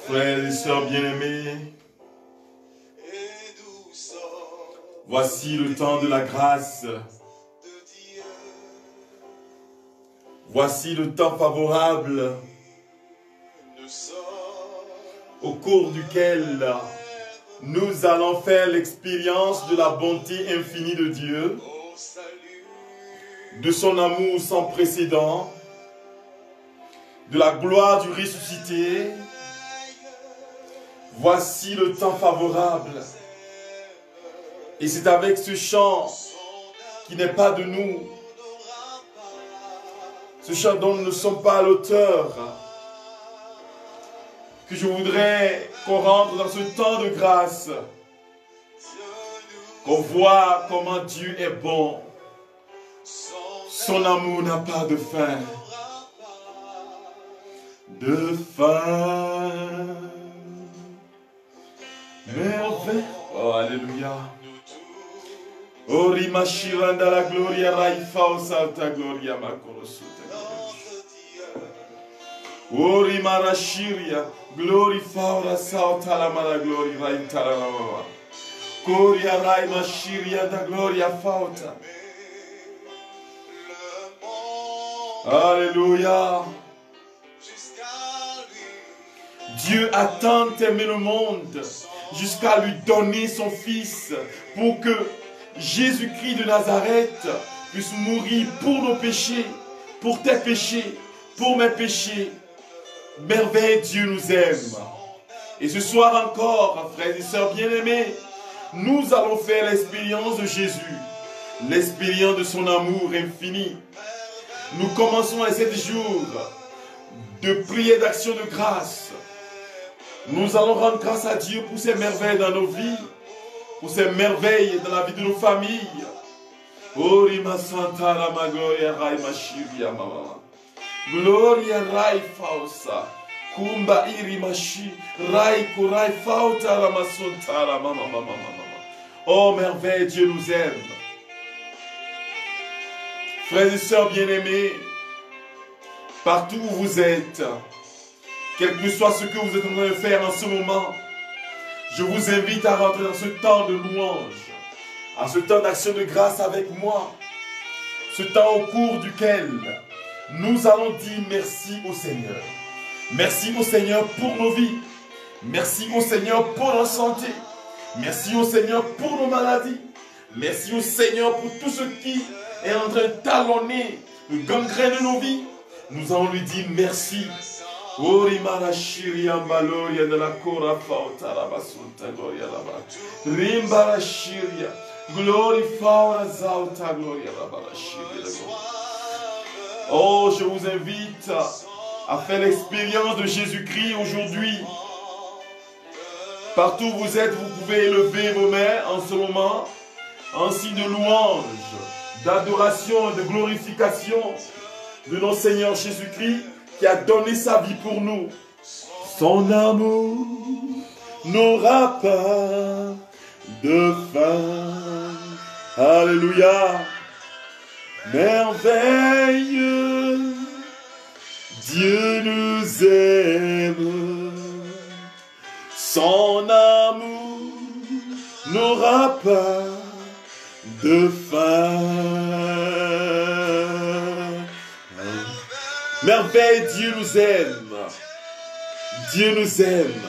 Frères et sœurs bien-aimés, voici le temps de la grâce. Voici le temps favorable au cours duquel nous allons faire l'expérience de la bonté infinie de Dieu, de son amour sans précédent, de la gloire du ressuscité. Voici le temps favorable. Et c'est avec ce chant qui n'est pas de nous, ce chant dont nous ne sommes pas l'auteur, que je voudrais qu'on rentre dans ce temps de grâce, qu'on voit comment Dieu est bon. Son amour n'a pas de fin. De fin. Merveille. Oh, alléluia. Oh, rimashiranda la gloria raifa o salta gloria makorosuta. Oh, rimarashiria glory faura salta la mala glory raita la mama. Gloria raima shiria da gloria fauta. Alléluia. Dieu a tant aimé le monde jusqu'à lui donner son Fils pour que Jésus-Christ de Nazareth puisse mourir pour nos péchés, pour tes péchés, pour mes péchés. Merveille, Dieu nous aime. Et ce soir encore, frères et sœurs bien-aimés, nous allons faire l'expérience de Jésus, l'expérience de son amour infini. Nous commençons les 7 jours de prière d'action de grâce. Nous allons rendre grâce à Dieu pour ses merveilles dans nos vies, pour ses merveilles dans la vie de nos familles. Gloria rai fausa, kumba irimashi, rai kurai fauta la masontara mama mama mama. Oh merveille, Dieu nous aime. Frères et sœurs bien-aimés, partout où vous êtes, quel que soit ce que vous êtes en train de faire en ce moment, je vous invite à rentrer dans ce temps de louange, à ce temps d'action de grâce avec moi, ce temps au cours duquel nous allons dire merci au Seigneur. Merci au Seigneur pour nos vies. Merci au Seigneur pour notre santé. Merci au Seigneur pour nos maladies. Merci au Seigneur pour tout ce qui est en train de talonner, de gangréner nos vies. Nous allons lui dire merci. Orimara shiria mbaloria de la cora fauta la basunta gloria la ba. Rimbara shiria glory faura zauta gloria la ba shiria. Oh, je vous invite à faire l'expérience de Jésus-Christ aujourd'hui. Partout où vous êtes, vous pouvez élever vos mains en ce moment en signe de louange, d'adoration et de glorification de notre Seigneur Jésus-Christ qui a donné sa vie pour nous. Son amour n'aura pas de fin. Alléluia. Merveilleux, Dieu nous aime. Son amour n'aura pas de fin. Merveille, Dieu nous aime. Dieu nous aime.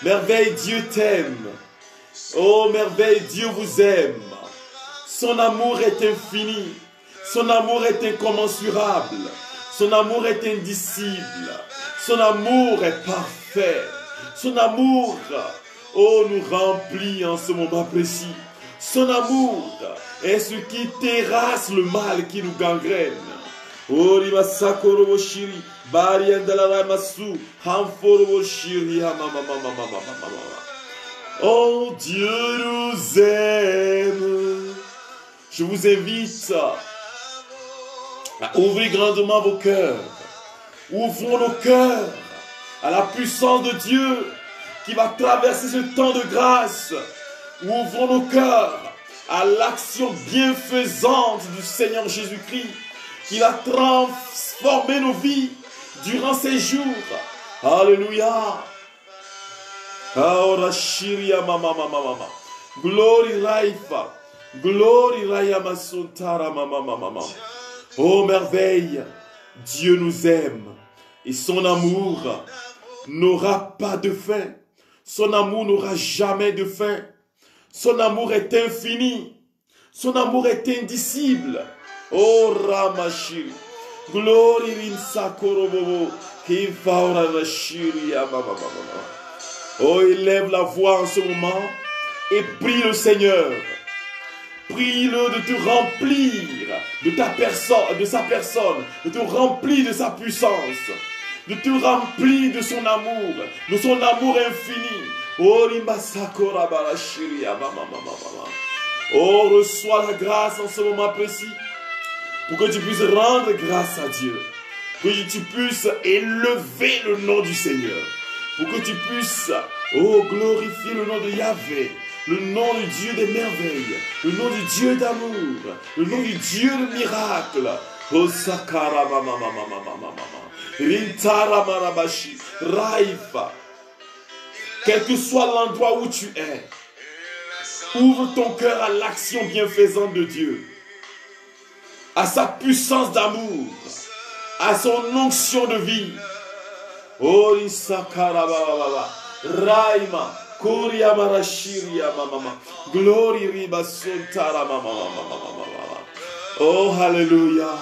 Merveille, Dieu t'aime. Oh, merveille, Dieu vous aime. Son amour est infini. Son amour est incommensurable. Son amour est indicible. Son amour est parfait. Son amour, oh, nous remplit en ce moment précis. Son amour est ce qui terrasse le mal qui nous gangrène. Oh, Dieu nous aime. Je vous invite à ouvrir grandement vos cœurs. Ouvrons nos cœurs à la puissance de Dieu qui va traverser ce temps de grâce. Ouvrons nos cœurs à l'action bienfaisante du Seigneur Jésus-Christ qui va transformer nos vies durant ces jours. Alléluia. Glory Raifa. Glory Rayama Suntara Mama. Oh merveille, Dieu nous aime et son amour n'aura pas de fin. Son amour n'aura jamais de fin. Son amour est infini. Son amour est indicible. Oh Ramashi. Glory Rimsa Korobobo. Oh, élève la voix en ce moment et prie le Seigneur. Prie-le de te remplir de ta personne, de sa personne, de te remplir de sa puissance, de te remplir de son amour infini. Oh, oh, reçois la grâce en ce moment précis pour que tu puisses rendre grâce à Dieu, que tu puisses élever le nom du Seigneur, pour que tu puisses, oh, glorifier le nom de Yahvé, le nom du Dieu des merveilles, le nom du Dieu d'amour, le nom du Dieu de miracle. Oh, Sakara mama Rintara marabashi, Raifa. Quel que soit l'endroit où tu es, ouvre ton cœur à l'action bienfaisante de Dieu, à sa puissance d'amour, à son onction de vie. Oh, Isakara baba Raima. Glory riba suntara mama. Oh, hallelujah.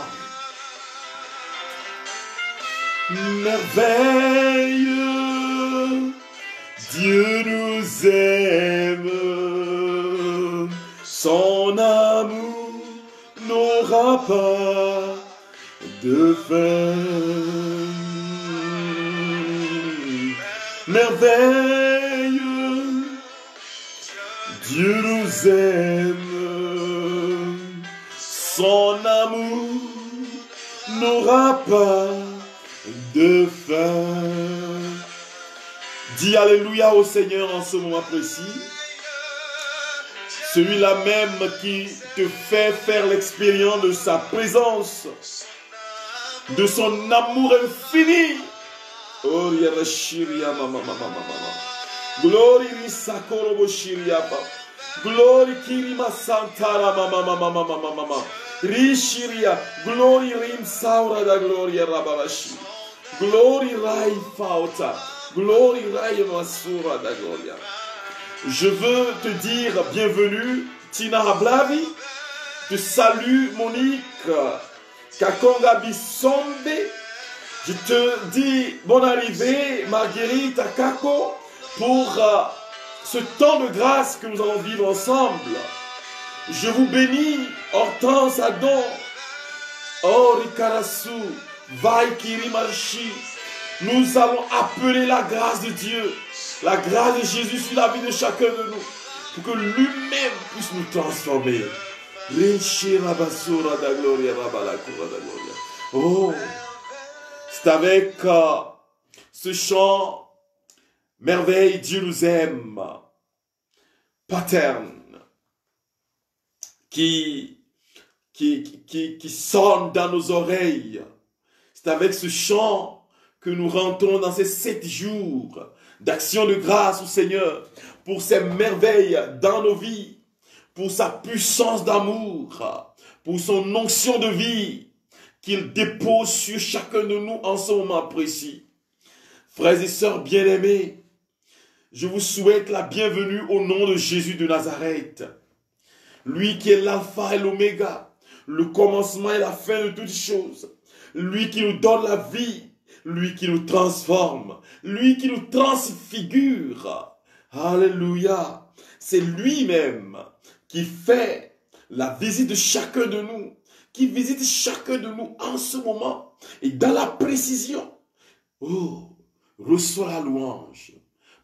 Merveille, Dieu nous aime. Son amour n'aura pas de fin. Merveille, Dieu nous aime, son amour n'aura pas de fin. Dis Alléluia au Seigneur en ce moment précis. Celui-là même qui te fait faire l'expérience de sa présence, de son amour infini. Oh, Yarashiria mama. Glory Risakorobo Shiriapa. Glory Kirima Santara mama. Rishiria. Glory Rim Saura da Gloria Rababashi. Glory Rai Fauta. Glory Rai Masura da Gloria. Je veux te dire bienvenue, Tina Hablavi. Te salue, Monique. Kakonga Bisombe. Je te dis bonne arrivée, Marguerite Akako, pour ce temps de grâce que nous allons vivre ensemble. Je vous bénis, Hortense Adon, Oh Rikarasu, Vaikiri Marchi. Nous allons appeler la grâce de Dieu, la grâce de Jésus sur la vie de chacun de nous, pour que lui-même puisse nous transformer. Oh, c'est avec ce chant, merveille, Dieu nous aime, paterne, qui sonne dans nos oreilles. C'est avec ce chant que nous rentrons dans ces 7 jours d'action de grâce au Seigneur pour ses merveilles dans nos vies, pour sa puissance d'amour, pour son onction de vie qu'il dépose sur chacun de nous en ce moment précis. Frères et sœurs bien-aimés, je vous souhaite la bienvenue au nom de Jésus de Nazareth. Lui qui est l'alpha et l'oméga, le commencement et la fin de toutes choses. Lui qui nous donne la vie, lui qui nous transforme, lui qui nous transfigure. Alléluia. C'est lui-même qui fait la visite de chacun de nous, qui visite chacun de nous en ce moment et dans la précision. Oh, reçois la louange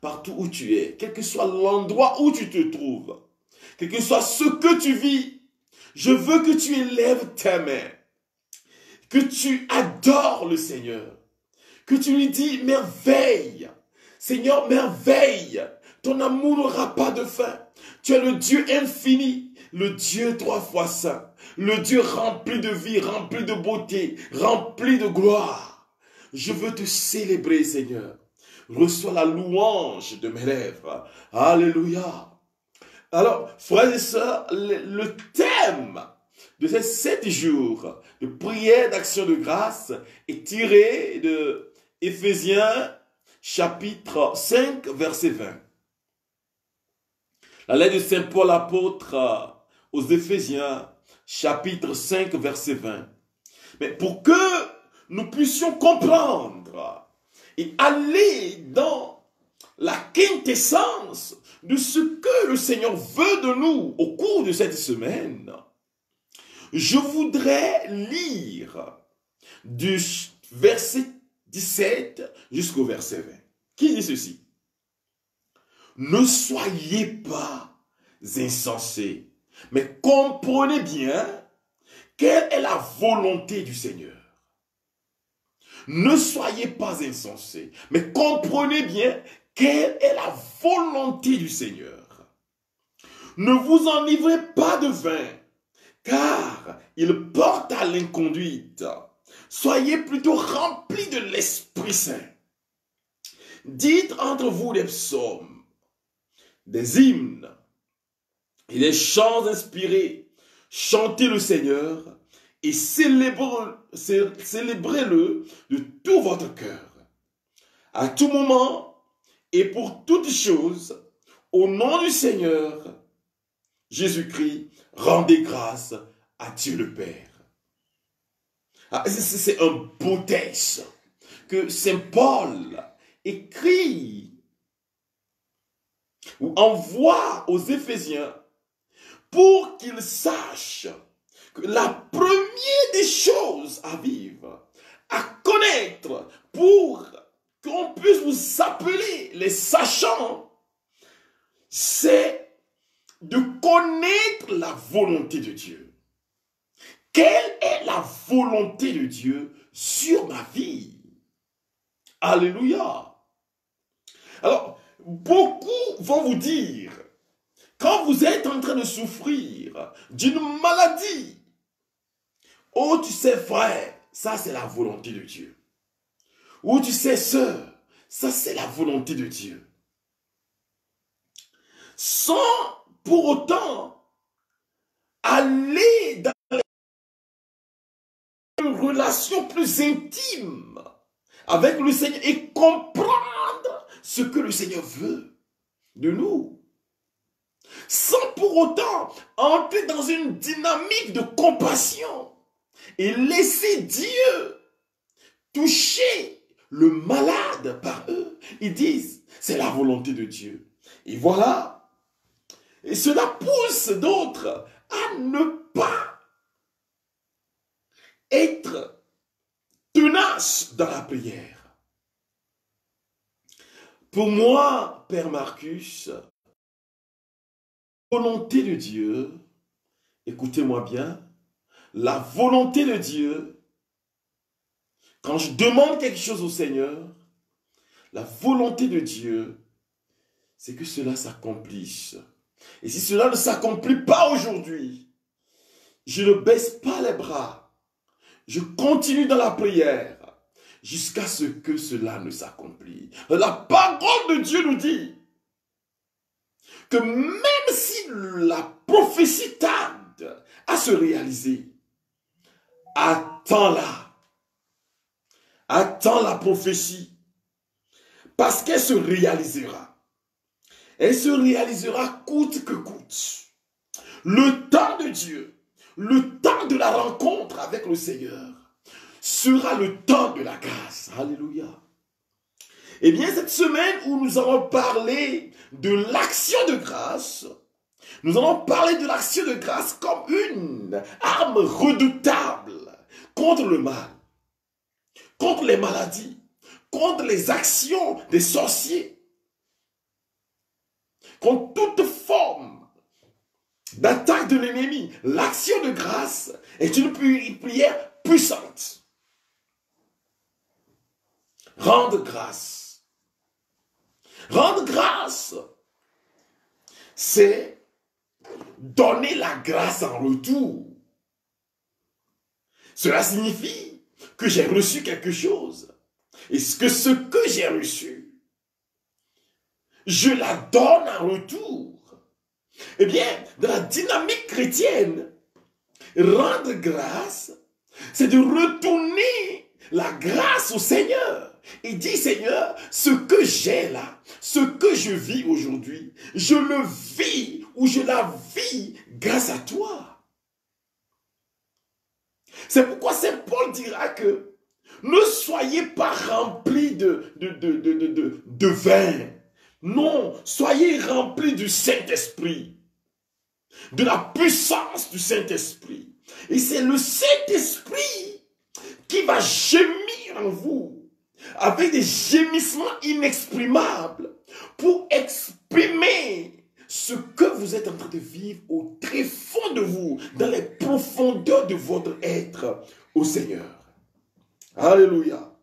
partout où tu es, quel que soit l'endroit où tu te trouves, quel que soit ce que tu vis. Je veux que tu élèves tes mains, que tu adores le Seigneur, que tu lui dis merveille. Seigneur, merveille. Ton amour n'aura pas de fin. Tu es le Dieu infini le Dieu trois fois saint, le Dieu rempli de vie, rempli de beauté, rempli de gloire. Je veux te célébrer, Seigneur. Reçois la louange de mes lèvres. Alléluia. Alors, frères et sœurs, le thème de ces 7 jours de prière d'action de grâce est tiré de Éphésiens chapitre 5, verset 20. La lettre de Saint Paul apôtre aux Éphésiens chapitre 5, verset 20. Mais pour que nous puissions comprendre et aller dans la quintessence de ce que le Seigneur veut de nous au cours de cette semaine, je voudrais lire du verset 17 jusqu'au verset 20. Qui dit ceci? Ne soyez pas insensés, mais comprenez bien quelle est la volonté du Seigneur. Ne soyez pas insensés, mais comprenez bien quelle est la volonté du Seigneur. Ne vous enivrez pas de vin, car il porte à l'inconduite. Soyez plutôt remplis de l'Esprit Saint. Dites entre vous des psaumes, des hymnes et des chants inspirés. Chantez le Seigneur et célébrez-le de tout votre cœur. À tout moment et pour toutes choses, au nom du Seigneur Jésus-Christ, rendez grâce à Dieu le Père. C'est un beau texte que Saint Paul écrit ou envoie aux Éphésiens pour qu'ils sachent que la première des choses à vivre, à connaître, pour qu'on puisse vous appeler les sachants, c'est de connaître la volonté de Dieu. Quelle est la volonté de Dieu sur ma vie? Alléluia. Alors, beaucoup vont vous dire, quand vous êtes en train de souffrir d'une maladie, oh, tu sais, frère, ça c'est la volonté de Dieu. Ou tu sais, sœur, ça c'est la volonté de Dieu. Sans pour autant aller dans une relation plus intime avec le Seigneur et comprendre ce que le Seigneur veut de nous. Sans pour autant entrer dans une dynamique de compassion et laisser Dieu toucher le malade par eux. Ils disent, c'est la volonté de Dieu. Et voilà. Et cela pousse d'autres à ne pas être tenaces dans la prière. Pour moi, Père Marcus, la volonté de Dieu, écoutez-moi bien, la volonté de Dieu, quand je demande quelque chose au Seigneur, la volonté de Dieu, c'est que cela s'accomplisse. Et si cela ne s'accomplit pas aujourd'hui, je ne baisse pas les bras. Je continue dans la prière jusqu'à ce que cela ne s'accomplisse. La parole de Dieu nous dit que même si la prophétie tarde à se réaliser, attends-la. Attends la prophétie. Parce qu'elle se réalisera. Elle se réalisera coûte que coûte. Le temps de Dieu, le temps de la rencontre avec le Seigneur sera le temps de la grâce. Alléluia. Eh bien, cette semaine où nous allons parler de l'action de grâce, nous allons parler de l'action de grâce comme une arme redoutable contre le mal, contre les maladies, contre les actions des sorciers, contre toute forme d'attaque de l'ennemi. L'action de grâce est une prière puissante. Rendre grâce. Rendre grâce, c'est donner la grâce en retour. Cela signifie que j'ai reçu quelque chose. Et ce que j'ai reçu, je la donne en retour. Eh bien, dans la dynamique chrétienne, rendre grâce, c'est de retourner la grâce au Seigneur. Et dire, Seigneur, ce que j'ai là, ce que je vis aujourd'hui, je le vis ou je la vis grâce à toi. C'est pourquoi Saint Paul dira que ne soyez pas remplis de vin. Non, soyez remplis du Saint-Esprit, de la puissance du Saint-Esprit. Et c'est le Saint-Esprit qui va gémir en vous avec des gémissements inexprimables pour exprimer ce que vous êtes en train de vivre au très fond de vous, dans les profondeurs de votre être au Seigneur. Alléluia.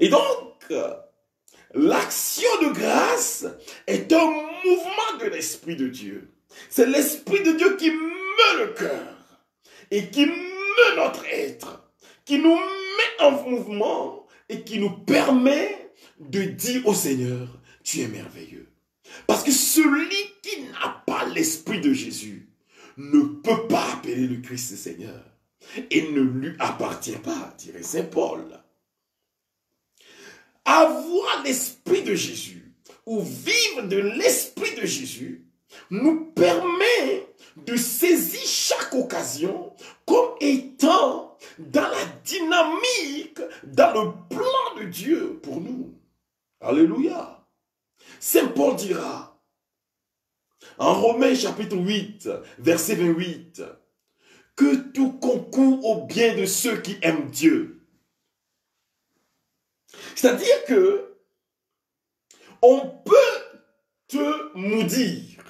Et donc, l'action de grâce est un mouvement de l'Esprit de Dieu. C'est l'Esprit de Dieu qui meut le cœur et qui meut notre être, qui nous met en mouvement et qui nous permet de dire au Seigneur, tu es merveilleux. Parce que celui qui n'a pas l'Esprit de Jésus ne peut pas appeler le Christ Seigneur et ne lui appartient pas, dirait Saint Paul. Avoir l'Esprit de Jésus ou vivre de l'Esprit de Jésus nous permet de saisir chaque occasion comme étant dans la dynamique, dans le plan de Dieu pour nous. Alléluia. Saint Paul dira en Romains chapitre 8, verset 28, que tout concourt au bien de ceux qui aiment Dieu. C'est-à-dire que on peut te maudire.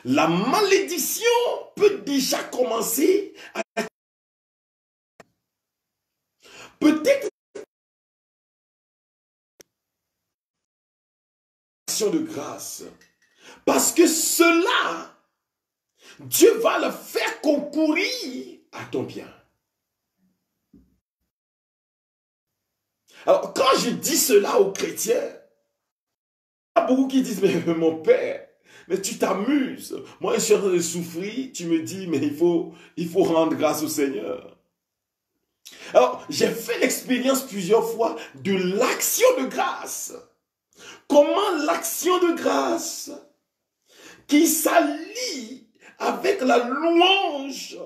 La malédiction peut déjà commencer à... Peut-être de grâce. Parce que cela, Dieu va le faire concourir à ton bien. Alors, quand je dis cela aux chrétiens, il y a beaucoup qui disent, mais mon père, mais tu t'amuses. Moi, je suis en train de souffrir, tu me dis, mais il faut rendre grâce au Seigneur. Alors, j'ai fait l'expérience plusieurs fois de l'action de grâce. Comment l'action de grâce qui s'allie avec la louange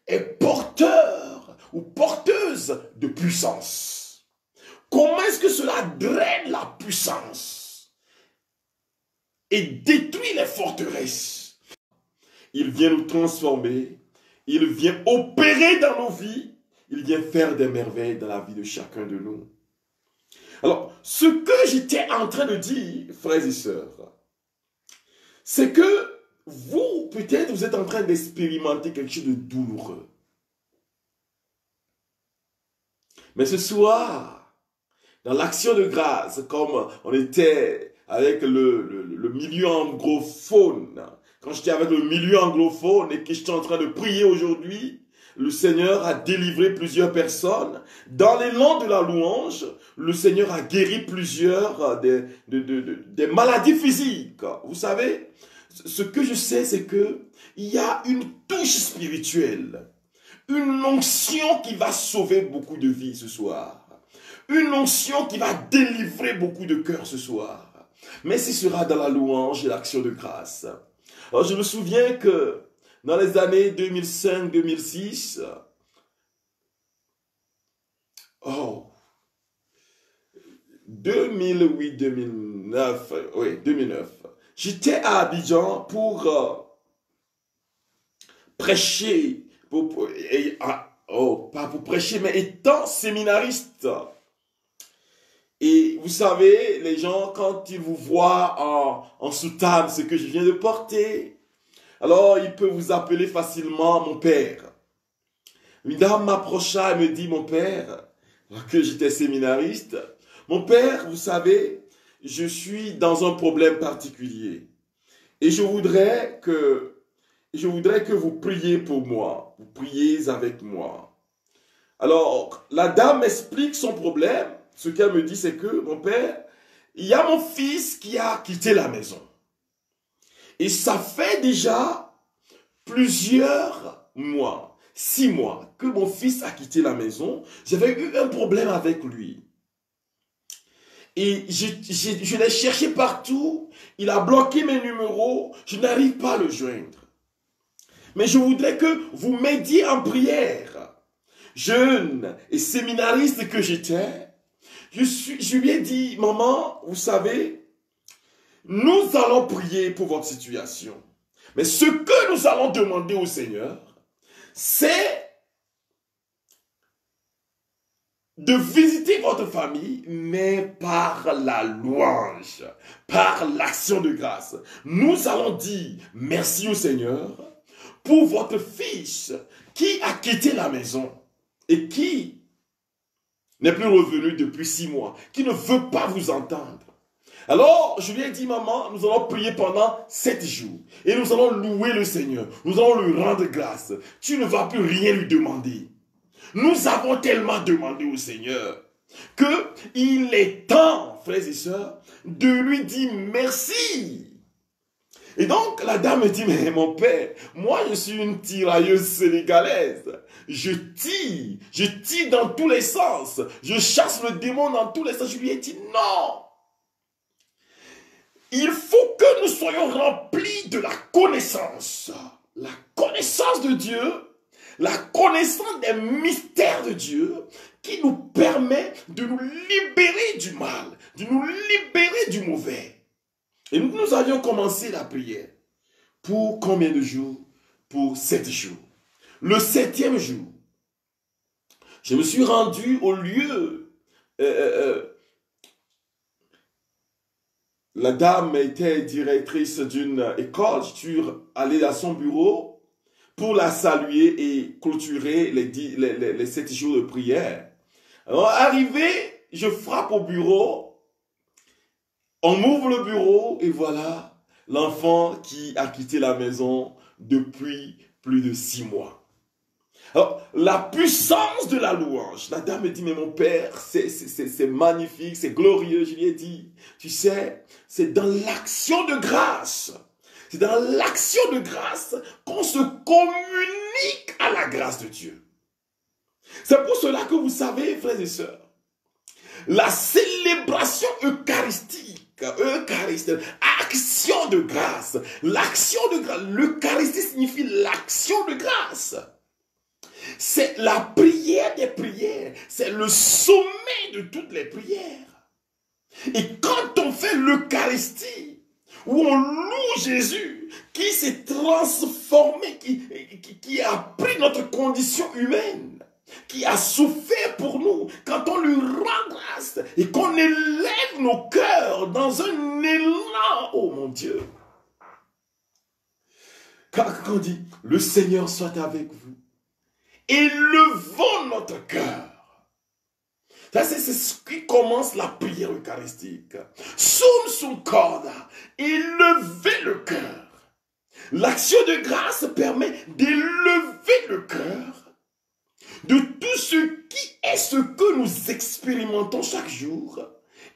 est porteur ou porteuse de puissance. Comment est-ce que cela draine la puissance et détruit les forteresses? Il vient nous transformer, il vient opérer dans nos vies, il vient faire des merveilles dans la vie de chacun de nous. Alors, ce que j'étais en train de dire, frères et sœurs, c'est que vous, peut-être, vous êtes en train d'expérimenter quelque chose de douloureux. Mais ce soir, dans l'action de grâce, comme on était avec le milieu anglophone, quand j'étais avec le milieu anglophone et que j'étais en train de prier aujourd'hui, le Seigneur a délivré plusieurs personnes. Dans l'élan de la louange, le Seigneur a guéri plusieurs des maladies physiques. Vous savez, ce que je sais, c'est que il y a une touche spirituelle, une onction qui va sauver beaucoup de vies ce soir, une onction qui va délivrer beaucoup de cœurs ce soir. Mais ce sera dans la louange et l'action de grâce. Alors je me souviens que dans les années 2005-2006, 2009, j'étais à Abidjan pour prêcher, pas pour prêcher, mais étant séminariste. Et vous savez, les gens, quand ils vous voient en soutane, ce que je viens de porter, alors ils peuvent vous appeler facilement mon père. Une dame m'approcha et me dit, mon père, que j'étais séminariste, mon père, vous savez, je suis dans un problème particulier. Et je voudrais que vous priez pour moi. Vous priez avec moi. Alors, la dame explique son problème. Ce qu'elle me dit, c'est que, mon père, il y a mon fils qui a quitté la maison. Et ça fait déjà plusieurs mois, 6 mois, que mon fils a quitté la maison. J'avais eu un problème avec lui. Et je l'ai cherché partout. Il a bloqué mes numéros. Je n'arrive pas à le joindre. Mais je voudrais que vous m'aidiez en prière. Jeune et séminariste que j'étais, je lui ai dit, maman, vous savez, nous allons prier pour votre situation. Mais ce que nous allons demander au Seigneur, c'est de visiter votre famille, mais par la louange, par l'action de grâce. Nous allons dire merci au Seigneur pour votre fils qui a quitté la maison et qui n'est plus revenu depuis 6 mois, qui ne veut pas vous entendre. Alors, je lui ai dit, maman, nous allons prier pendant 7 jours. Et nous allons louer le Seigneur. Nous allons lui rendre grâce. Tu ne vas plus rien lui demander. Nous avons tellement demandé au Seigneur qu'il est temps, frères et sœurs, de lui dire merci. Et donc, la dame me dit, mais mon père, moi je suis une tirailleuse sénégalaise. Je tire dans tous les sens. Je chasse le démon dans tous les sens. Je lui ai dit, non. Il faut que nous soyons remplis de la connaissance. La connaissance de Dieu, la connaissance des mystères de Dieu qui nous permet de nous libérer du mal, de nous libérer du mauvais. Et nous avions commencé la prière. Pour combien de jours? Pour 7 jours. Le 7e jour, je me suis rendu au lieu. La dame était directrice d'une école. Je suis allé à son bureau pour la saluer et clôturer les 7 jours de prière. Alors, arrivé, je frappe au bureau. On m'ouvre le bureau et voilà l'enfant qui a quitté la maison depuis plus de 6 mois. Alors, la puissance de la louange. La dame me dit, mais mon père, c'est magnifique, c'est glorieux. Je lui ai dit, tu sais, c'est dans l'action de grâce. C'est dans l'action de grâce qu'on se communique à la grâce de Dieu. C'est pour cela que vous savez, frères et sœurs, la célébration eucharistique, action de grâce. L'action de grâce, l'Eucharistie signifie l'action de grâce. C'est la prière des prières. C'est le sommet de toutes les prières. Et quand on fait l'Eucharistie, où on loue Jésus, qui s'est transformé, qui a pris notre condition humaine, qui a souffert pour nous, quand on lui rend grâce et qu'on élève nos cœurs dans un élan, oh mon Dieu. Quand on dit, le Seigneur soit avec vous, élevons notre cœur. C'est ce qui commence la prière eucharistique. Sum sum corda, élevez le cœur. L'action de grâce permet d'élever le cœur de tout ce qui est ce que nous expérimentons chaque jour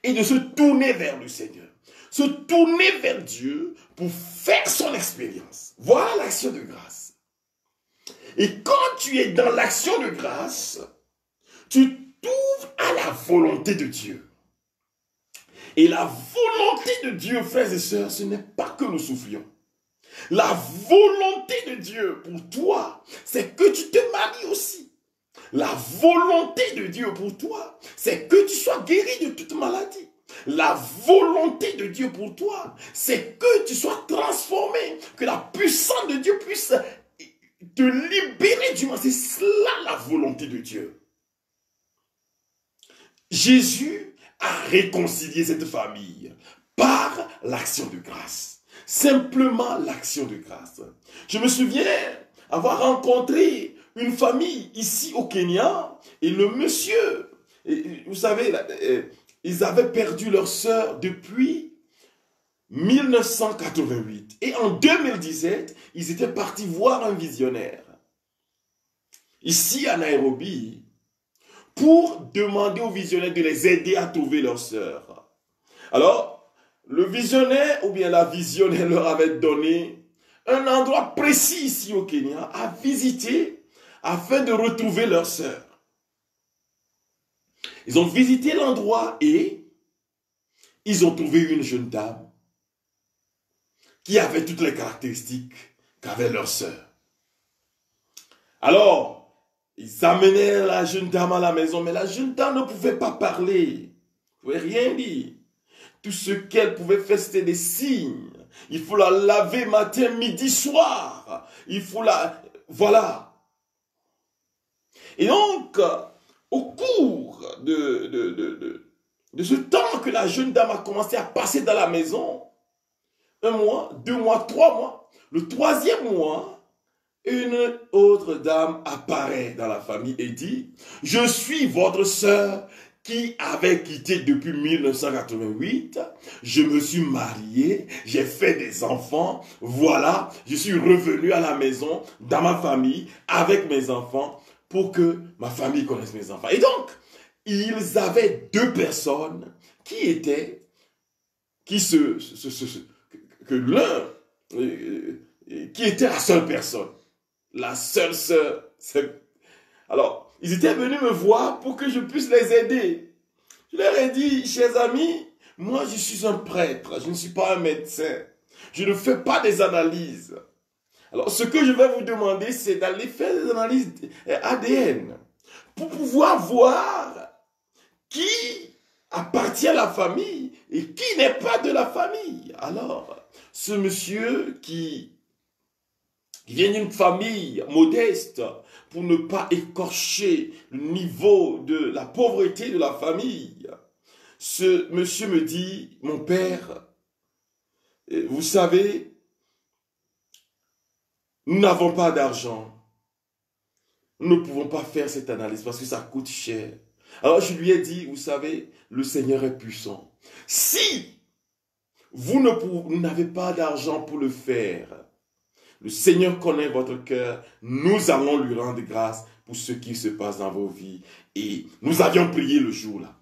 et de se tourner vers le Seigneur. Se tourner vers Dieu pour faire son expérience. Voilà l'action de grâce. Et quand tu es dans l'action de grâce, tu t'ouvres à la volonté de Dieu. Et la volonté de Dieu, frères et sœurs, ce n'est pas que nous souffrions. La volonté de Dieu pour toi, c'est que tu te maries aussi. La volonté de Dieu pour toi, c'est que tu sois guéri de toute maladie. La volonté de Dieu pour toi, c'est que tu sois transformé, que la puissance de Dieu puisse te libérer du mal. C'est cela la volonté de Dieu. Jésus a réconcilié cette famille par l'action de grâce. Simplement l'action de grâce. Je me souviens avoir rencontré une famille ici au Kenya et le monsieur, vous savez, ils avaient perdu leur sœur depuis 1988. Et en 2017, ils étaient partis voir un visionnaire, ici à Nairobi, pour demander au visionnaire de les aider à trouver leur sœur. Alors, le visionnaire ou bien la visionnaire leur avait donné un endroit précis ici au Kenya à visiter afin de retrouver leur sœur. Ils ont visité l'endroit et ils ont trouvé une jeune dame qui avait toutes les caractéristiques qu'avait leur sœur. Alors, ils amenaient la jeune dame à la maison, mais la jeune dame ne pouvait pas parler, ne pouvait rien dire. Tout ce qu'elle pouvait faire, c'était des signes. Il faut la laver matin, midi, soir. Il faut la... Voilà. Et donc, au cours de ce temps que la jeune dame a commencé à passer dans la maison, 1 mois, 2 mois, 3 mois, le 3e mois, une autre dame apparaît dans la famille et dit, « Je suis votre sœur qui avait quitté depuis 1988. Je me suis marié, j'ai fait des enfants. Voilà, je suis revenu à la maison, dans ma famille, avec mes enfants, pour que ma famille connaisse mes enfants. » Et donc, ils avaient 2 personnes que l'un, qui était la seule personne. La seule sœur. Alors, ils étaient venus me voir pour que je puisse les aider. Je leur ai dit, chers amis, moi je suis un prêtre, je ne suis pas un médecin. Je ne fais pas des analyses. Alors, ce que je vais vous demander, c'est d'aller faire des analyses ADN pour pouvoir voir qui appartient à la famille et qui n'est pas de la famille. Alors, ce monsieur qui vient d'une famille modeste, pour ne pas écorcher le niveau de la pauvreté de la famille, ce monsieur me dit, mon père, vous savez, nous n'avons pas d'argent. Nous ne pouvons pas faire cette analyse parce que ça coûte cher. Alors je lui ai dit, vous savez, le Seigneur est puissant. Si vous n'avez pas d'argent pour le faire, le Seigneur connaît votre cœur. Nous allons lui rendre grâce pour ce qui se passe dans vos vies. Et nous avions prié le jour-là.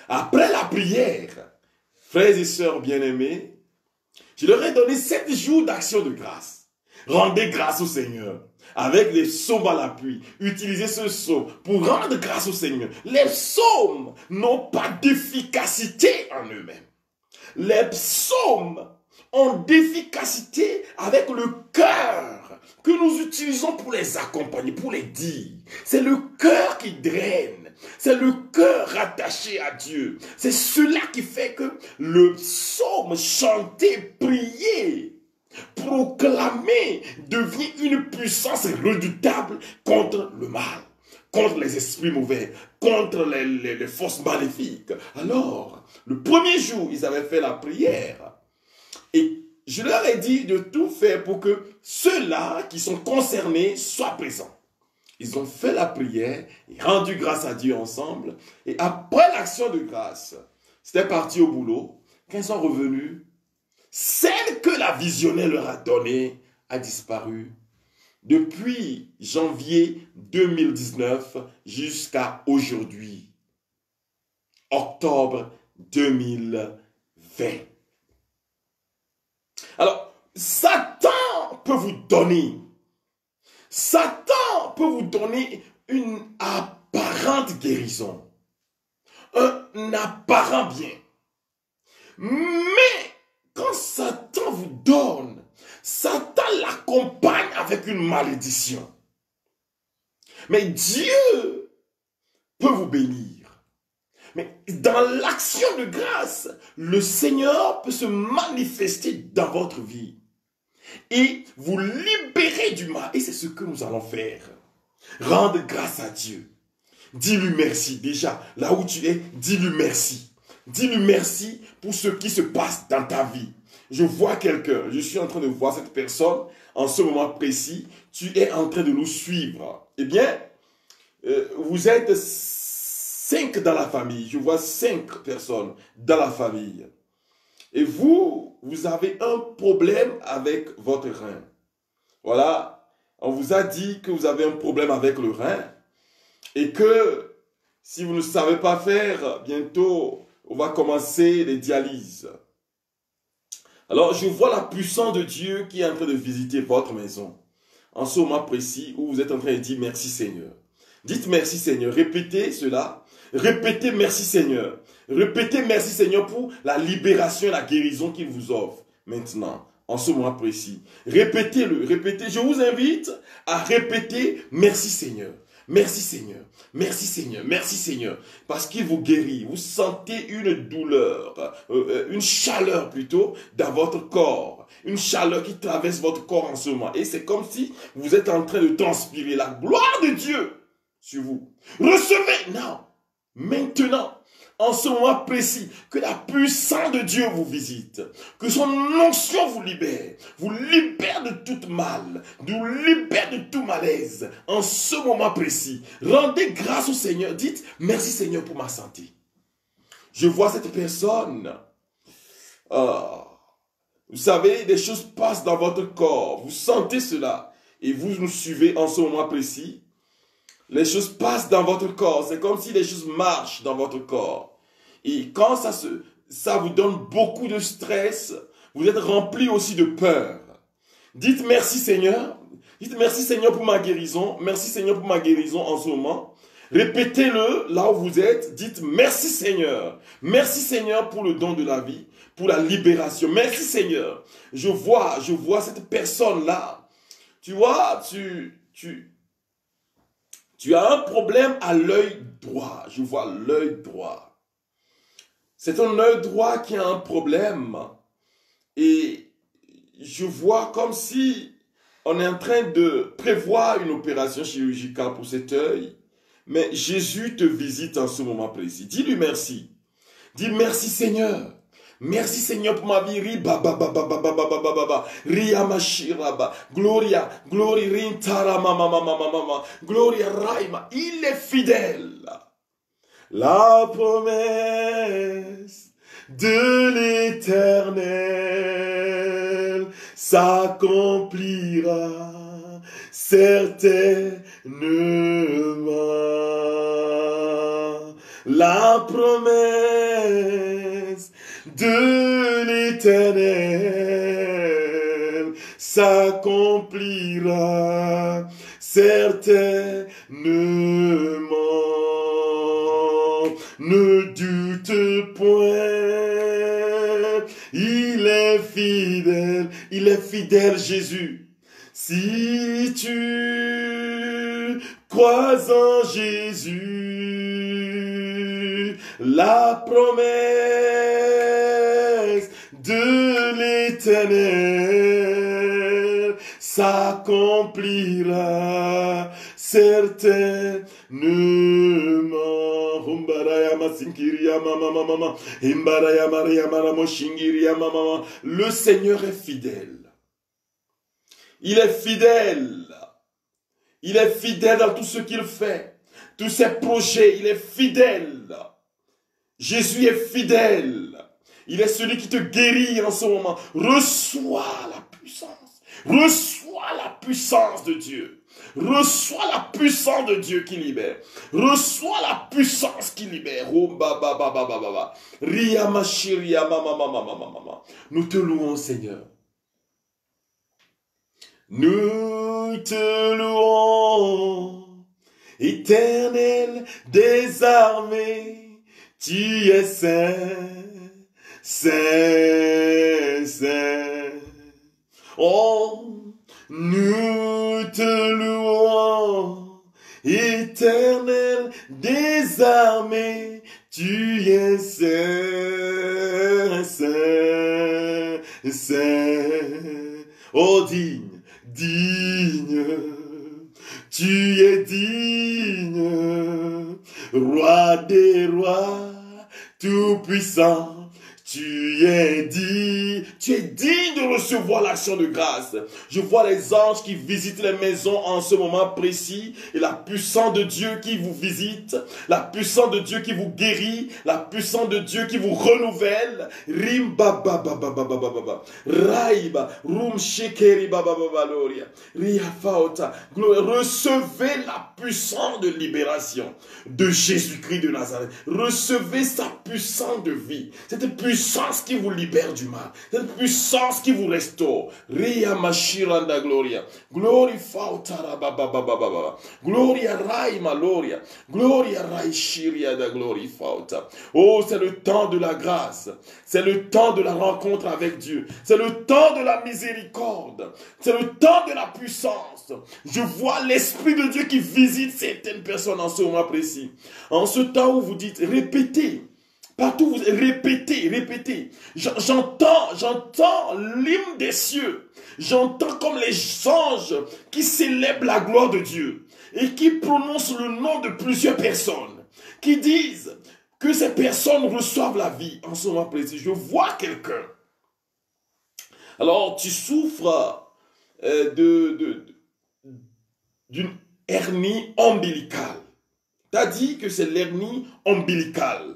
Après la prière, frères et sœurs bien-aimés, je leur ai donné 7 jours d'action de grâce. Rendez grâce au Seigneur. Avec les psaumes à l'appui. Utilisez ce psaume pour rendre grâce au Seigneur. Les psaumes n'ont pas d'efficacité en eux-mêmes. Les psaumes ont d'efficacité avec le cœur que nous utilisons pour les accompagner, pour les dire. C'est le cœur qui draine. C'est le cœur rattaché à Dieu. C'est cela qui fait que le psaume chanté, prié, proclamé devient une puissance redoutable contre le mal, contre les esprits mauvais, contre les forces maléfiques. Alors, le premier jour, ils avaient fait la prière. Et je leur ai dit de tout faire pour que ceux-là qui sont concernés soient présents. Ils ont fait la prière et rendu grâce à Dieu ensemble. Et après l'action de grâce, c'était parti au boulot. Quand ils sont revenus, celle que la visionnaire leur a donnée a disparu. Depuis janvier 2019 jusqu'à aujourd'hui, octobre 2020. Alors, Satan peut vous donner une apparente guérison, un apparent bien. Mais quand Satan vous donne, Satan l'accompagne avec une malédiction. Mais Dieu peut vous bénir. Mais dans l'action de grâce, le Seigneur peut se manifester dans votre vie et vous libérer du mal. Et c'est ce que nous allons faire. Rendre grâce à Dieu. Dis-lui merci. Déjà, là où tu es, dis-lui merci. Dis-lui merci pour ce qui se passe dans ta vie. Je vois quelqu'un, je suis en train de voir cette personne en ce moment précis. Tu es en train de nous suivre. Eh bien, vous êtes 5 dans la famille. Je vois 5 personnes dans la famille. Et vous avez un problème avec votre rein. Voilà, on vous a dit que vous avez un problème avec le rein et que si vous ne savez pas faire, bientôt, on va commencer les dialyses. Alors, je vois la puissance de Dieu qui est en train de visiter votre maison. En ce moment précis où vous êtes en train de dire merci Seigneur. Dites merci Seigneur. Répétez cela. Répétez merci Seigneur. Répétez merci Seigneur pour la libération et la guérison qu'il vous offre maintenant, en ce moment précis. Répétez-le. Répétez. Je vous invite à répéter merci Seigneur. Merci Seigneur, merci Seigneur, merci Seigneur, parce qu'il vous guérit. Vous sentez une douleur, une chaleur plutôt dans votre corps, une chaleur qui traverse votre corps en ce moment. Et c'est comme si vous êtes en train de transpirer la gloire de Dieu sur vous. Recevez, non, maintenant, en ce moment précis, que la puissance de Dieu vous visite, que son onction vous libère de tout mal, vous libère de tout malaise, en ce moment précis. Rendez grâce au Seigneur, dites merci Seigneur pour ma santé. Je vois cette personne, vous savez, des choses passent dans votre corps, vous sentez cela, et vous nous suivez en ce moment précis. Les choses passent dans votre corps. C'est comme si les choses marchent dans votre corps. Et quand ça vous donne beaucoup de stress, vous êtes rempli aussi de peur. Dites merci Seigneur. Dites merci Seigneur pour ma guérison. Merci Seigneur pour ma guérison en ce moment. Répétez-le là où vous êtes. Dites merci Seigneur. Merci Seigneur pour le don de la vie, pour la libération. Merci Seigneur. Je vois cette personne-là. Tu vois, tu as un problème à l'œil droit. Je vois l'œil droit. C'est ton œil droit qui a un problème. Et je vois comme si on est en train de prévoir une opération chirurgicale pour cet œil. Mais Jésus te visite en ce moment précis. Dis-lui merci. Dis merci Seigneur. Merci Seigneur pour ma vie. Gloria, gloria, rintara mama. Gloria raima. Il est fidèle. La promesse de l'Éternel s'accomplira certainement. La promesse de l'Éternel s'accomplira certainement. Ne doute point, il est fidèle Jésus. Si tu crois en Jésus, la promesse de l'Éternel s'accomplira certainement. Le Seigneur est fidèle. Il est fidèle. Il est fidèle dans tout ce qu'il fait. Tous ses projets, il est fidèle. Jésus est fidèle. Il est celui qui te guérit en ce moment. Reçois la puissance. Reçois la puissance de Dieu. Reçois la puissance de Dieu qui libère. Reçois la puissance qui libère. Nous te louons, Seigneur. Nous te louons, Éternel des armées. Tu es saint, saint, saint. Oh, nous te louons, Éternel des armées, tu es saint, saint, saint. Oh, digne, digne, tu es digne, roi des rois, tout puissant. Tu Tu es digne de recevoir l'action de grâce. Je vois les anges qui visitent les maisons en ce moment précis et la puissance de Dieu qui vous visite, la puissance de Dieu qui vous guérit, la puissance de Dieu qui vous renouvelle. Rimba ba ba ba ba ba ba ba ba. Raiba rum shekeri ba ba ba ba loria. Ria faota. Recevez la puissance de libération de Jésus-Christ de Nazareth. Recevez sa puissance de vie. Cette puissance qui vous libère du mal. Cette puissance qui vous restaure. Ria mashiranda gloria. Glory fautara baba baba baba. Gloria rai maloria. Gloria rai shiria da glory fauta. Oh, c'est le temps de la grâce. C'est le temps de la rencontre avec Dieu. C'est le temps de la miséricorde. C'est le temps de la puissance. Je vois l'Esprit de Dieu qui visite certaines personnes en ce moment précis. En ce temps où vous dites, répétez. Partout, vous répétez, répétez. J'entends l'hymne des cieux. J'entends comme les anges qui célèbrent la gloire de Dieu et qui prononcent le nom de plusieurs personnes, qui disent que ces personnes reçoivent la vie en ce moment précis. Je vois quelqu'un. Alors, tu souffres d'une hernie ombilicale. Tu as dit que c'est l'hernie ombilicale.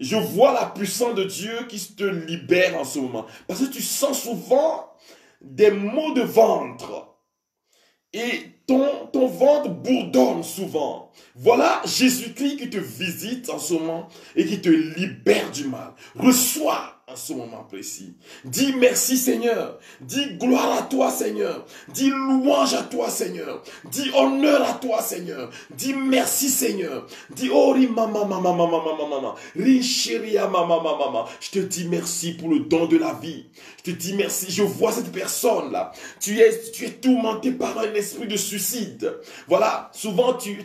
Je vois la puissance de Dieu qui te libère en ce moment. Parce que tu sens souvent des maux de ventre. Et ton ventre bourdonne souvent. Voilà Jésus-Christ qui te visite en ce moment et qui te libère du mal. Reçois en ce moment précis. Dis merci Seigneur. Dis gloire à toi Seigneur. Dis louange à toi Seigneur. Dis honneur à toi Seigneur. Dis merci Seigneur. Dis ori mama mama mama mama mama. Richiria mama mama mama. Je te dis merci pour le don de la vie. Je te dis merci. Je vois cette personne là. Tu es tourmenté par un esprit de suicide. Voilà. Souvent tu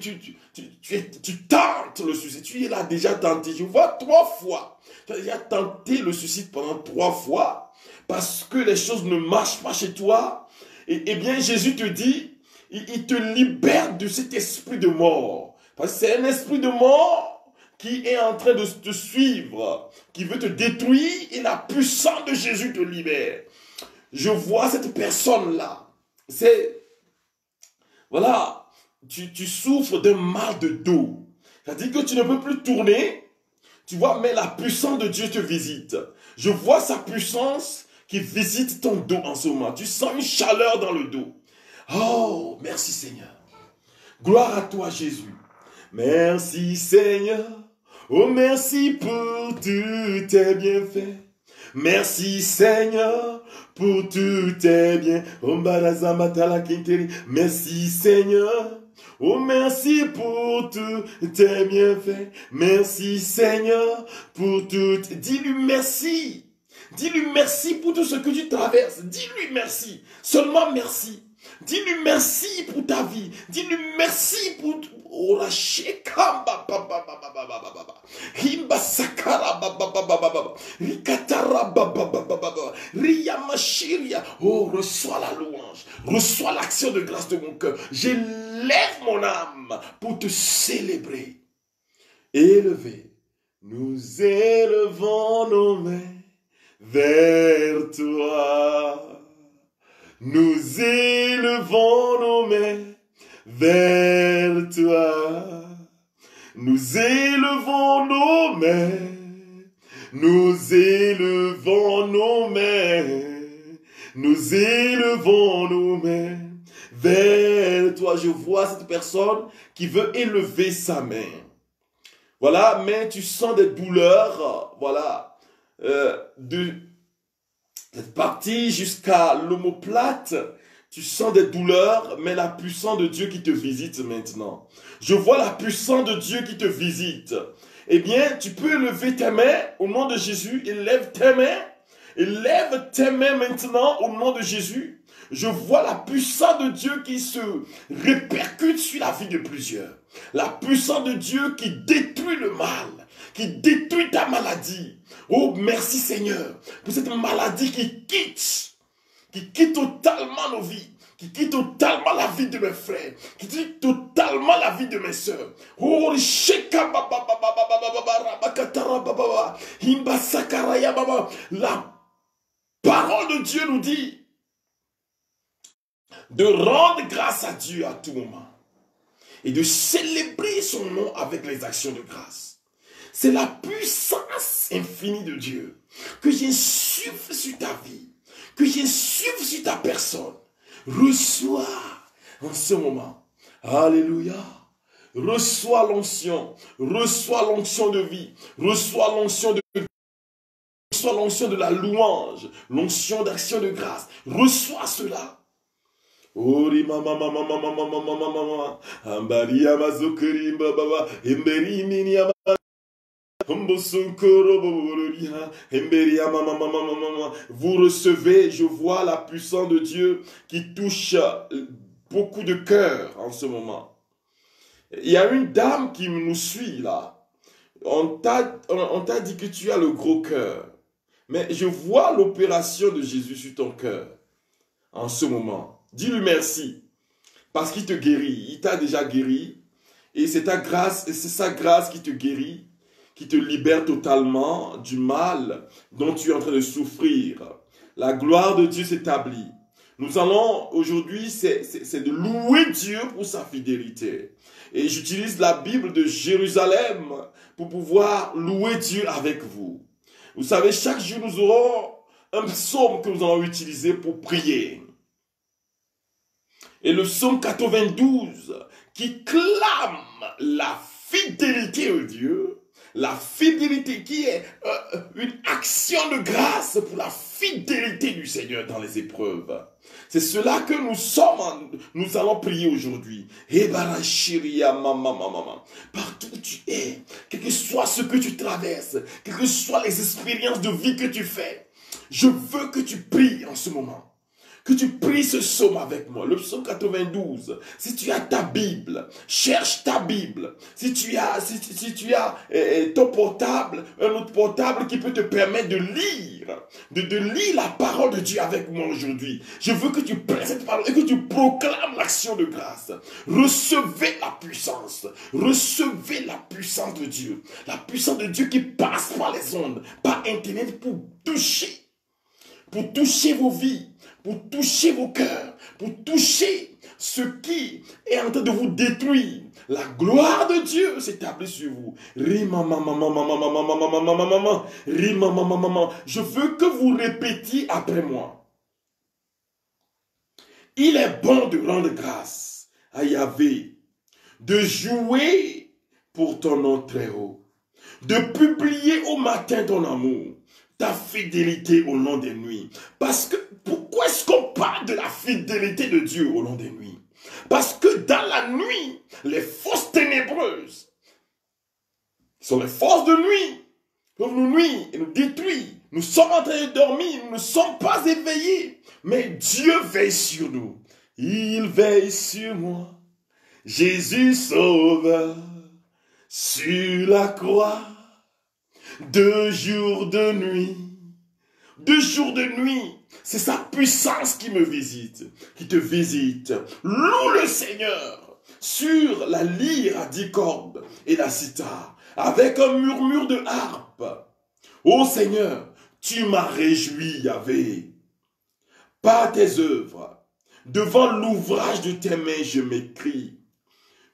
tentes le suicide. Tu es là déjà tenté. Je vois 3 fois. Tu as déjà tenté le suicide pendant 3 fois parce que les choses ne marchent pas chez toi. Et bien, Jésus te dit, il te libère de cet esprit de mort. Parce que c'est un esprit de mort qui est en train de te suivre, qui veut te détruire et la puissance de Jésus te libère. Je vois cette personne-là. Voilà, tu souffres d'un mal de dos. C'est-à-dire que tu ne peux plus tourner. Tu vois, mais la puissance de Dieu te visite. Je vois sa puissance qui visite ton dos en ce moment. Tu sens une chaleur dans le dos. Oh, merci Seigneur. Gloire à toi Jésus. Merci Seigneur. Oh, merci pour tous tes bienfaits. Merci Seigneur pour tous tes biens. Merci Seigneur. Oh, merci pour tous tes bienfaits. Merci Seigneur pour tout. Dis-lui merci. Dis-lui merci pour tout ce que tu traverses. Dis-lui merci. Seulement merci. Dis-lui merci pour ta vie. Dis-lui merci pour... Oh, la shekamba baba baba baba. Himba sakara baba baba. Rikatara baba baba. Riyamashiria. Oh, reçois la louange. Reçois l'action de grâce de mon cœur. J'élève mon âme pour te célébrer. Élevé. Nous élevons nos mains vers toi. Nous élevons nos mains vers toi. Nous élevons nos mains. Nous élevons nos mains. Nous élevons nos mains vers toi. Je vois cette personne qui veut élever sa main. Voilà, mais tu sens des douleurs, voilà, de cette partie jusqu'à l'omoplate, tu sens des douleurs, mais la puissance de Dieu qui te visite maintenant. Je vois la puissance de Dieu qui te visite. Eh bien, tu peux lever tes mains au nom de Jésus. Élève tes mains. Élève tes mains maintenant au nom de Jésus. Je vois la puissance de Dieu qui se répercute sur la vie de plusieurs. La puissance de Dieu qui détruit le mal, qui détruit ta maladie. Oh, merci Seigneur pour cette maladie qui quitte totalement nos vies, qui quitte totalement la vie de mes frères, qui quitte totalement la vie de mes sœurs. Oh, la parole de Dieu nous dit de rendre grâce à Dieu à tout moment et de célébrer son nom avec les actions de grâce. C'est la puissance infinie de Dieu que j'insuffle sur ta vie, que j'insuffle sur ta personne. Reçois en ce moment. Alléluia. Reçois l'onction de vie, reçois l'onction de la louange, l'onction d'action de grâce. Reçois cela. Ori mama mama mama mama mama mama ambari amazokeri baba emberi mini ama vous recevez, je vois la puissance de Dieu qui touche beaucoup de cœurs en ce moment. Il y a une dame qui nous suit là. On t'a dit que tu as le gros cœur. Mais je vois l'opération de Jésus sur ton cœur en ce moment. Dis-lui merci. Parce qu'il te guérit. Il t'a déjà guéri. Et c'est ta grâce, et c'est sa grâce qui te guérit, qui te libère totalement du mal dont tu es en train de souffrir. La gloire de Dieu s'établit. Nous allons aujourd'hui, c'est de louer Dieu pour sa fidélité. Et j'utilise la Bible de Jérusalem pour pouvoir louer Dieu avec vous. Vous savez, chaque jour, nous aurons un psaume que nous allons utiliser pour prier. Et le psaume 92 qui clame la fidélité de Dieu, la fidélité qui est une action de grâce pour la fidélité du Seigneur dans les épreuves. C'est cela que nous allons prier aujourd'hui. Partout où tu es, quel que soit ce que tu traverses, quelles que soient les expériences de vie que tu fais, je veux que tu pries en ce moment. Que tu pries ce psaume avec moi, le psaume 92. Si tu as ta Bible, cherche ta Bible. Si tu as ton portable, un autre portable qui peut te permettre de lire, de lire la parole de Dieu avec moi aujourd'hui. Je veux que tu prennes cette parole et que tu proclames l'action de grâce. Recevez la puissance. Recevez la puissance de Dieu. La puissance de Dieu qui passe par les ondes, par Internet pour toucher vos vies, pour toucher vos cœurs, pour toucher ce qui est en train de vous détruire. La gloire de Dieu s'établit sur vous. Je veux que vous répétiez après moi. Il est bon de rendre grâce à Yahvé, de jouer pour ton nom très haut, de publier au matin ton amour, ta fidélité au long des nuits. Parce que, pourquoi est-ce qu'on parle de la fidélité de Dieu au long des nuits? Parce que dans la nuit, les forces ténébreuses, qui sont les forces de nuit, peuvent nous nuire et nous détruire. Nous sommes en train de dormir, nous ne sommes pas éveillés. Mais Dieu veille sur nous. Il veille sur moi. Jésus sauveur sur la croix. 2 jours de nuit. 2 jours de nuit. C'est sa puissance qui me visite, qui te visite. Loue le Seigneur sur la lyre à 10 cordes et la cithare, avec un murmure de harpe. Ô Seigneur, tu m'as réjoui, Yahvé, par tes œuvres. Devant l'ouvrage de tes mains, je m'écrie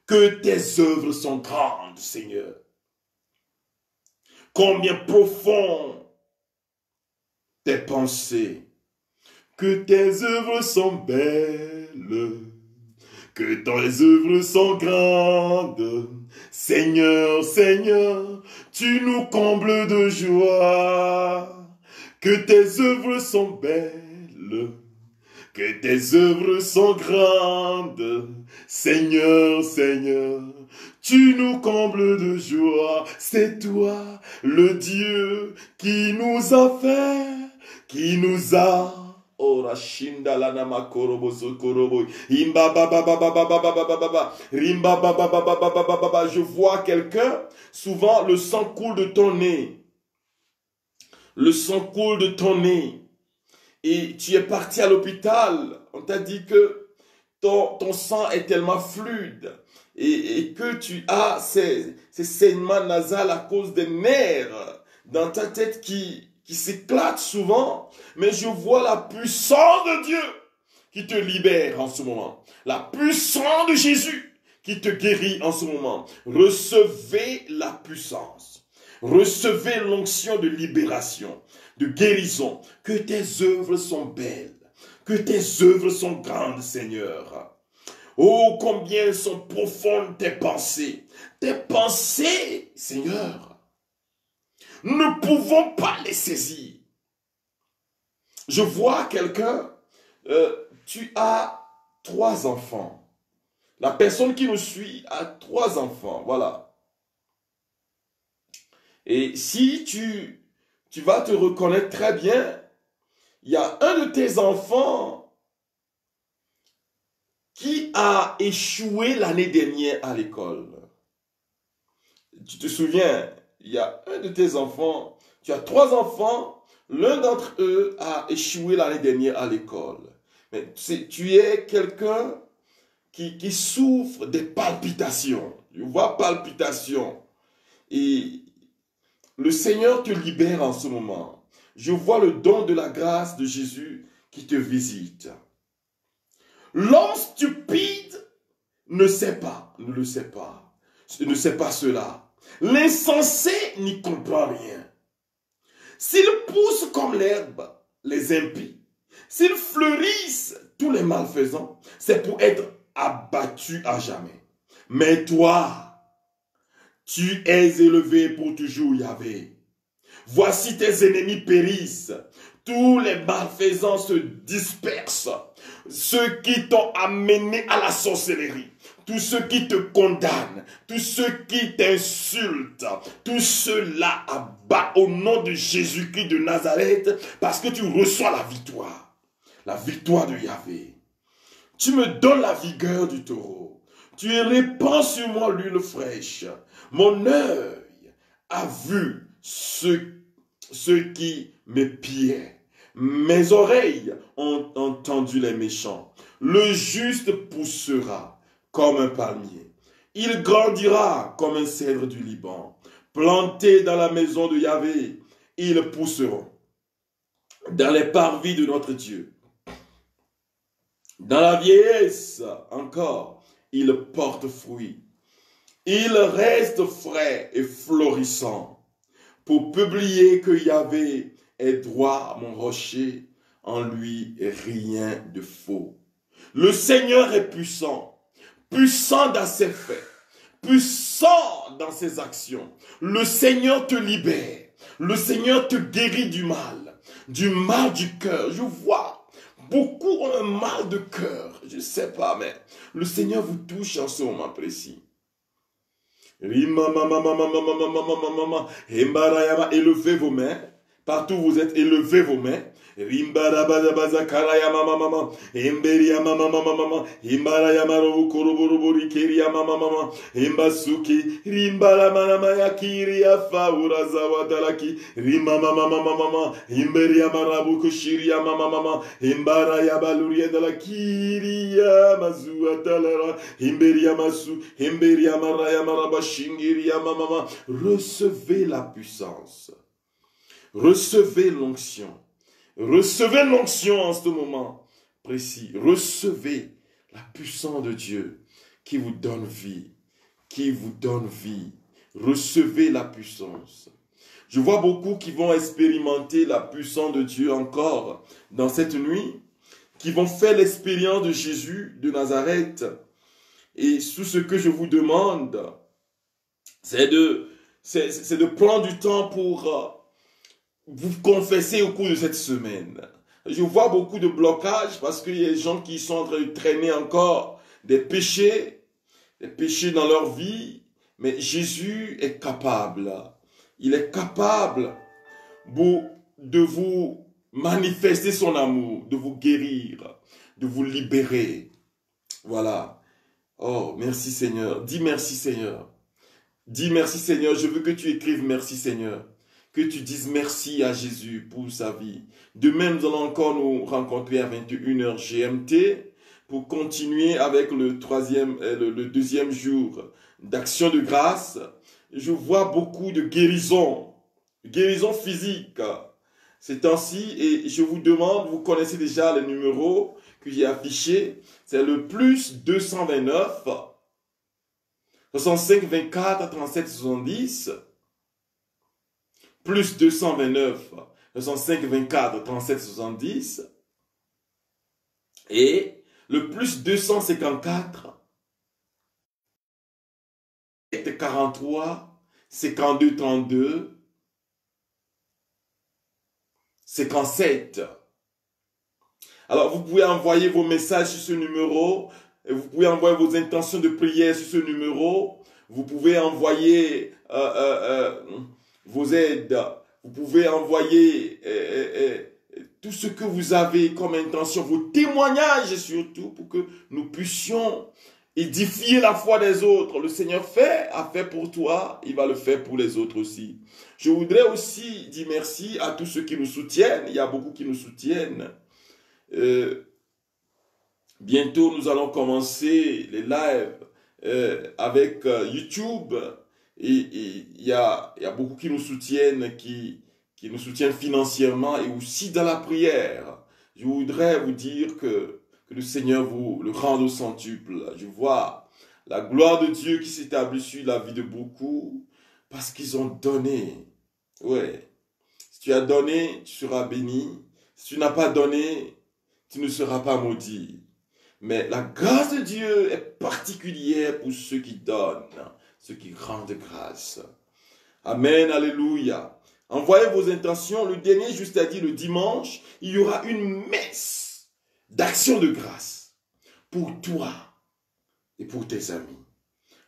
que tes œuvres sont grandes, Seigneur. Combien profond tes pensées, que tes œuvres sont belles, que tes œuvres sont grandes. Seigneur, Seigneur, tu nous combles de joie, que tes œuvres sont belles, que tes œuvres sont grandes. Seigneur, Seigneur, tu nous combles de joie. C'est toi, le Dieu, qui nous a fait, qui nous a... Je vois quelqu'un, souvent le sang coule de ton nez. Le sang coule de ton nez. Et tu es parti à l'hôpital. On t'a dit que ton sang est tellement fluide. Et que tu as ces saignements nasales à cause des nerfs dans ta tête qui qui s'éclate souvent, mais je vois la puissance de Dieu qui te libère en ce moment. La puissance de Jésus qui te guérit en ce moment. Recevez la puissance. Recevez l'onction de libération, de guérison. Que tes œuvres sont belles. Que tes œuvres sont grandes, Seigneur. Oh, combien sont profondes tes pensées. Tes pensées, Seigneur. Nous ne pouvons pas les saisir. Je vois quelqu'un, tu as 3 enfants. La personne qui nous suit a 3 enfants, voilà. Et si tu vas te reconnaître très bien, il y a un de tes enfants qui a échoué l'année dernière à l'école. Tu te souviens, il y a un de tes enfants, tu as 3 enfants, l'un d'entre eux a échoué l'année dernière à l'école. Mais tu es quelqu'un qui souffre des palpitations. Je vois palpitations. Et le Seigneur te libère en ce moment. Je vois le don de la grâce de Jésus qui te visite. L'homme stupide ne sait pas, ne sait pas cela. L'insensé n'y comprend rien. S'ils poussent comme l'herbe, les impies, s'ils fleurissent, tous les malfaisants, c'est pour être abattus à jamais. Mais toi, tu es élevé pour toujours, Yahvé. Voici tes ennemis périssent. Tous les malfaisants se dispersent. Ceux qui t'ont amené à la sorcellerie, tous ceux qui te condamnent, tous ceux qui t'insultent, tous ceux-là abattent au nom de Jésus-Christ de Nazareth parce que tu reçois la victoire de Yahvé. Tu me donnes la vigueur du taureau. Tu répands sur moi l'huile fraîche. Mon œil a vu ceux qui m'épiaient. Mes oreilles ont entendu les méchants. Le juste poussera comme un palmier. Il grandira comme un cèdre du Liban. Plantés dans la maison de Yahvé, ils pousseront. Dans les parvis de notre Dieu. Dans la vieillesse encore, ils portent fruit. Ils restent frais et florissants pour publier que Yahvé est droit, mon rocher, en lui rien de faux. Le Seigneur est puissant, puissant dans ses faits, puissant dans ses actions. Le Seigneur te libère, le Seigneur te guérit du mal du cœur. Je vois, beaucoup ont un mal de cœur, je ne sais pas, mais le Seigneur vous touche en ce moment précis. Élevez vos mains. Partout où vous êtes, élevez vos mains. Recevez la puissance. Recevez l'onction. Recevez l'onction en ce moment précis. Recevez la puissance de Dieu qui vous donne vie. Qui vous donne vie. Recevez la puissance. Je vois beaucoup qui vont expérimenter la puissance de Dieu encore dans cette nuit, qui vont faire l'expérience de Jésus de Nazareth. Et tout ce que je vous demande, c'est de prendre du temps pour vous confesser au cours de cette semaine. Je vois beaucoup de blocages parce qu'il y a des gens qui sont en train de traîner encore des péchés dans leur vie. Mais Jésus est capable. Il est capable de vous manifester son amour, de vous guérir, de vous libérer. Voilà. Oh, merci Seigneur. Dis merci Seigneur. Dis merci Seigneur. Je veux que tu écrives merci Seigneur. Que tu dises merci à Jésus pour sa vie. Demain, nous allons encore nous rencontrer à 21h GMT pour continuer avec le deuxième jour d'action de grâce. Je vois beaucoup de guérison physique. ces temps-ci, et je vous demande, vous connaissez déjà les numéros que j'ai affichés, c'est le plus 229 65 24 37 70, plus 229 65 24 37 70, et le plus 254 43 52 32 57. Alors, vous pouvez envoyer vos messages sur ce numéro, et vous pouvez envoyer vos intentions de prière sur ce numéro, vous pouvez envoyer vos aides, vous pouvez envoyer tout ce que vous avez comme intention, vos témoignages surtout, pour que nous puissions édifier la foi des autres. Le Seigneur a fait pour toi, il va le faire pour les autres aussi. Je voudrais aussi dire merci à tous ceux qui nous soutiennent. Il y a beaucoup qui nous soutiennent. Bientôt, nous allons commencer les lives avec YouTube. Et il y a beaucoup qui nous soutiennent, qui nous soutiennent financièrement et aussi dans la prière. Je voudrais vous dire que le Seigneur vous le rende au centuple. Je vois la gloire de Dieu qui s'établit sur la vie de beaucoup parce qu'ils ont donné. Ouais. Si tu as donné, tu seras béni. Si tu n'as pas donné, tu ne seras pas maudit. Mais la grâce de Dieu est particulière pour ceux qui donnent, ceux qui rendent grâce. Amen, alléluia. Envoyez vos intentions. Le dernier, juste à dire, le dimanche, il y aura une messe d'action de grâce pour toi et pour tes amis.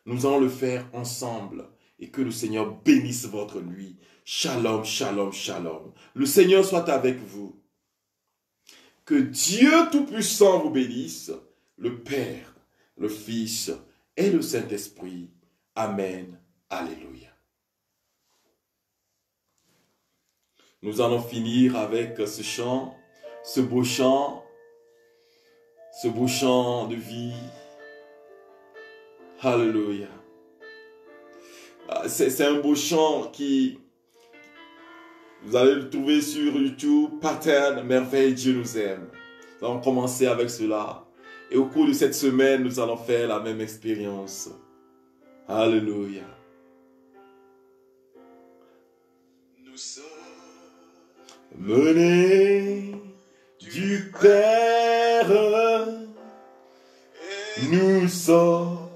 Nous allons le faire ensemble et que le Seigneur bénisse votre nuit. Shalom, shalom, shalom. Le Seigneur soit avec vous. Que Dieu Tout-Puissant vous bénisse, le Père, le Fils et le Saint-Esprit. Amen. Alléluia. Nous allons finir avec ce chant, ce beau chant de vie. Alléluia. C'est un beau chant qui, vous allez le trouver sur YouTube, Pattern, Merveille, Dieu nous aime. Nous allons commencer avec cela. Et au cours de cette semaine, nous allons faire la même expérience. Alléluia. Nous sommes menés du Père. Nous sommes,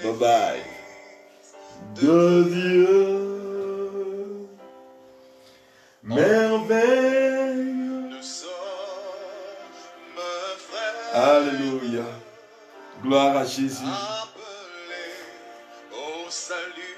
bye bye, de Dieu. Merveille. Nous sommes frères. Alléluia. Gloire à Jésus. Appelés au salut.